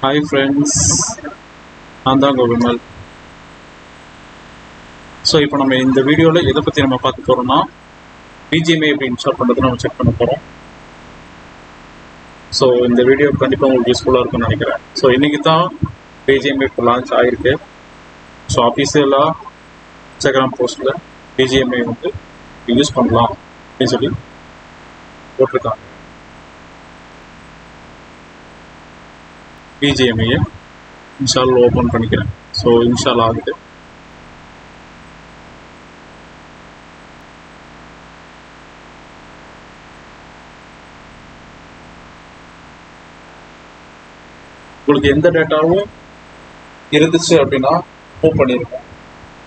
Hi friends, நான் தான் கோவிமல். So இப்போ நம்ம இந்த வீடியோவில் எதை பற்றி நம்ம பார்க்க போகிறோம்னா BGMI எப்படி இன்ஸ்டால் பண்ணுறது நம்ம செக் பண்ண போகிறோம். ஸோ இந்த வீடியோ கண்டிப்பாக உங்களுக்கு யூஸ்ஃபுல்லாக இருக்கும்னு நினைக்கிறேன். ஸோ இன்றைக்கி தான் BGMI இப்போ லான்ச் ஆகிருக்கு. ஸோ ஆஃபீஷியலாக இன்ஸ்டாகிராம் போஸ்ட்டில் BGMI வந்து யூஸ் பண்ணலாம் அப்படின்னு சொல்லி போட்டிருக்காங்க. BGMI இன்ஸ்டால் ஓப்பன் பண்ணிக்கிறேன். ஸோ இன்ஸ்டால் ஆகுது. உங்களுக்கு எந்த டேட்டாவும் இருந்துச்சு அப்படின்னா மூவ் பண்ணியிருக்கோம்.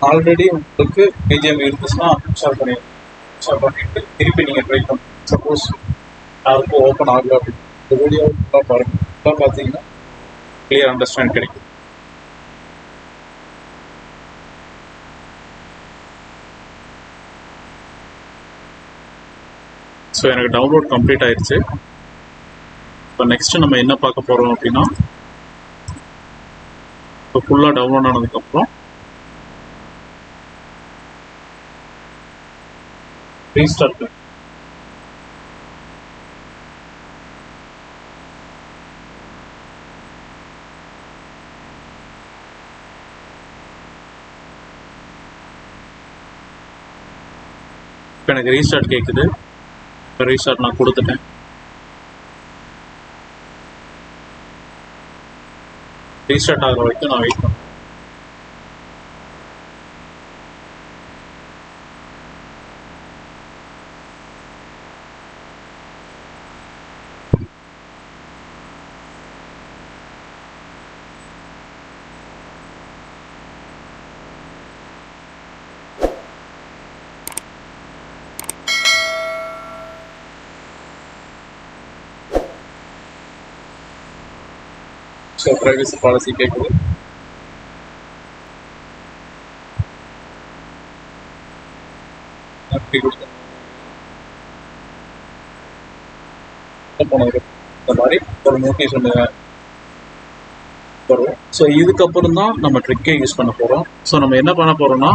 ஆல்ரெடி உங்களுக்கு BGMI இருந்துச்சுன்னா இன்ஸ்டால் பண்ணிட்டு திருப்பி நீங்கள் ட்ரை பண்ணணும். சப்போஸ் யாருக்கும் ஓப்பன் ஆகலை அப்படின்னு இந்த வீடியோ பாருங்கள். இப்போ பார்த்தீங்கன்னா கிளியர் அண்டர்ஸ்டாண்ட் கிடைக்கும். ஸோ எனக்கு டவுன்லோட் கம்ப்ளீட் ஆயிடுச்சு. இப்போ நெக்ஸ்ட் நம்ம என்ன பார்க்க போகிறோம் அப்படின்னா, இப்போ ஃபுல்லாக டவுன்லோட் ஆனதுக்கப்புறம் ரீஸ்டார்ட். இப்போ எனக்கு ரீஸ்டார்ட் கேட்குது. இப்போ ரீஸ்டார்ட் நான் கொடுத்துட்டேன். ரீஸ்டார்ட் ஆகிற வரைக்கும் நான் வெயிட் பண்ணேன். ஸோ ப்ரைவசி பாலிசி கேட்குது. இந்த மாதிரி ஒரு நோட்டீஸ் ஒன்று வரும். ஸோ இதுக்கப்புறம் தான் நம்ம ட்ரிக்கே யூஸ் பண்ண போகிறோம். ஸோ நம்ம என்ன பண்ண போகிறோம்னா,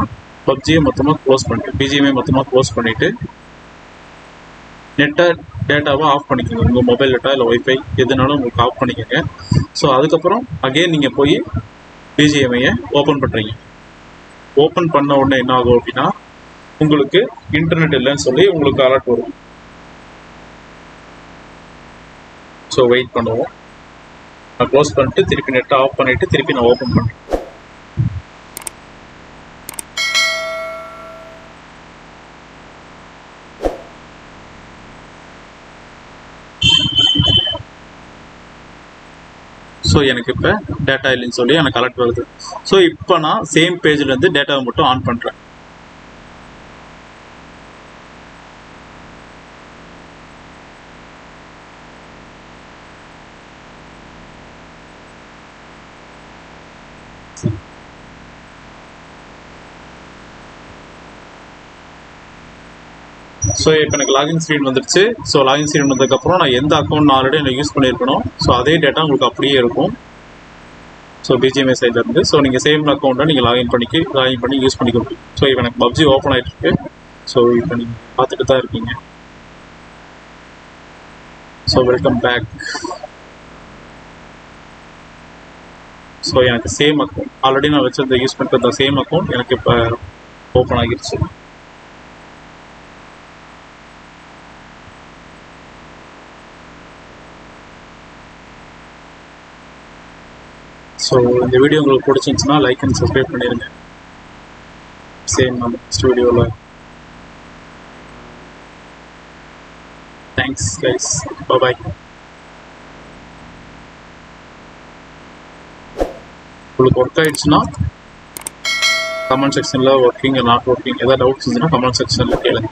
பப்ஜியை மொத்தமாக க்ளோஸ் பண்ணிட்டு BGMI மொத்தமாக க்ளோஸ் பண்ணிவிட்டு டேட்டாவை ஆஃப் பண்ணிக்கோங்க. உங்கள் மொபைல் டேட்டா இல்லை ஒய்ஃபை எதுனாலும் உங்களுக்கு ஆஃப் பண்ணிக்கோங்க. ஸோ அதுக்கப்புறம் அகெயின் நீங்கள் போய் BGMI ஓப்பன் பண்ணுறீங்க. ஓப்பன் பண்ண உடனே என்ன ஆகும் அப்படின்னா, உங்களுக்கு இன்டர்நெட் இல்லைன்னு சொல்லி உங்களுக்கு அலர்ட் வரும். ஸோ வெயிட் பண்ணுவோம். நான் க்ளோஸ் பண்ணிட்டு திருப்பி நெட்டை ஆஃப் பண்ணிவிட்டு திருப்பி நான் ஓப்பன் பண்ணுறேன். ஸோ எனக்கு இப்போ டேட்டா இல்லைன்னு சொல்லி எனக்கு அலர்ட் வருது. ஸோ இப்போ நான் சேம் பேஜ்லேருந்து டேட்டாவை மட்டும் ஆன் பண்ணுறேன். ஸோ இப்போ எனக்கு லாகின் ஸ்க்ரீன் வந்துடுச்சு. ஸோ லாகின் ஸ்க்ரீன் வந்ததுக்கப்புறம் நான் எந்த அக்கௌண்ட் ஆல்ரெடி எனக்கு யூஸ் பண்ணியிருக்கணும். ஸோ அதே டேட்டா உங்களுக்கு அப்படியே இருக்கும். ஸோ BGMI சைட்லேருந்து ஸோ நீங்கள் சேம் அக்கௌண்ட்டை நீங்கள் லாகின் பண்ணி யூஸ் பண்ணிக்க முடியும். ஸோ இப்போ எனக்கு பப்ஜி ஓப்பன் ஆகிட்டு இருக்கு. ஸோ இப்போ நீங்கள் பார்த்துட்டு தான் இருக்கீங்க. So welcome back. ஸோ எனக்கு சேம் அக்கௌண்ட் ஆல்ரெடி நான் வச்சிருந்த யூஸ் பண்ணுற சேம் அக்கௌண்ட் எனக்கு இப்போ ஓப்பன் ஆகிடுச்சு. ஸோ இந்த வீடியோ உங்களுக்கு பிடிச்சிருந்துச்சுன்னா லைக் அண்ட் சப்ஸ்கிரைப் பண்ணிடுங்க. சேம் நம்ம நெக்ஸ்ட் வீடியோவில். தேங்க்ஸ் கைஸ், பாய். உங்களுக்கு ஒர்க் ஆகிடுச்சுன்னா கமெண்ட் செக்ஷனில் ஒர்க்கிங் நாட் ஒர்க்கிங் ஏதாவது டவுட்ஸ் இருந்துச்சுன்னா கமெண்ட் செக்ஷனில் கேளுங்க.